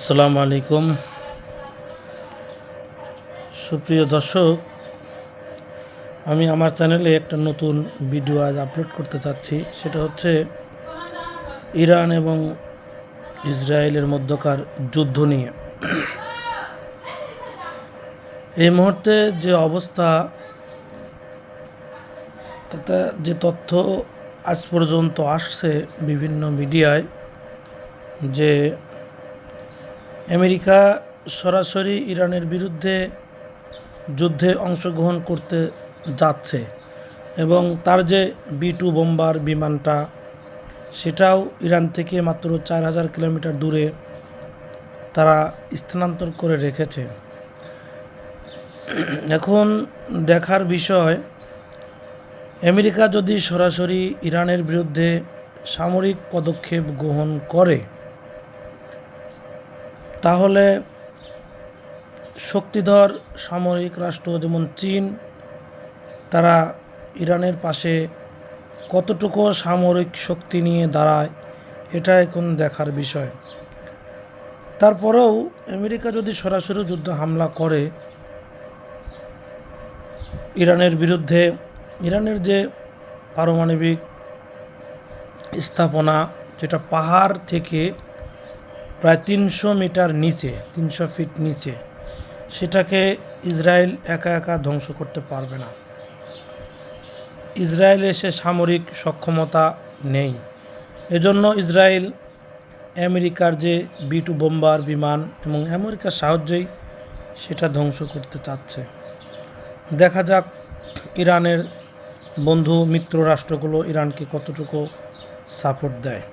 আসসালামু আলাইকুম সুপ্রিয় দর্শক, আমি আমার চ্যানেলে একটা নতুন ভিডিও আজ আপলোড করতে চাচ্ছি। সেটা হচ্ছে ইরান এবং ইসরায়েলের মধ্যকার যুদ্ধ নিয়ে। এই মুহূর্তে যে অবস্থা, তাতে যে তথ্য আজ পর্যন্ত আসছে বিভিন্ন মিডিয়ায়, যে আমেরিকা সরাসরি ইরানের বিরুদ্ধে যুদ্ধে অংশগ্রহণ করতে যাচ্ছে এবং তার যে B-2 বোম্বার বিমানটা, সেটাও ইরান থেকে মাত্র 4000 কিলোমিটার দূরে তারা স্থানান্তর করে রেখেছে। এখন দেখার বিষয়, আমেরিকা যদি সরাসরি ইরানের বিরুদ্ধে সামরিক পদক্ষেপ গ্রহণ করে, তাহলে শক্তিধর সামরিক রাষ্ট্র যেমন চীন, তারা ইরানের পাশে কতটুকু সামরিক শক্তি নিয়ে দাঁড়ায়, এটা এখন দেখার বিষয়। তারপরেও আমেরিকা যদি সরাসরি যুদ্ধ হামলা করে ইরানের বিরুদ্ধে, ইরানের যে পারমাণবিক স্থাপনা, যেটা পাহাড় থেকে প্রায় 300 মিটার নিচে, 300 ফিট নিচে, সেটাকে ইসরায়েল একা একা ধ্বংস করতে পারবে না। ইসরায়েলে সে সামরিক সক্ষমতা নেই। এজন্য ইসরায়েল আমেরিকার যে B-2 বোম্বার বিমান এবং আমেরিকার সাহায্যেই সেটা ধ্বংস করতে চাচ্ছে। দেখা যাক ইরানের বন্ধু মিত্র রাষ্ট্রগুলো ইরানকে কতটুকু সাপোর্ট দেয়।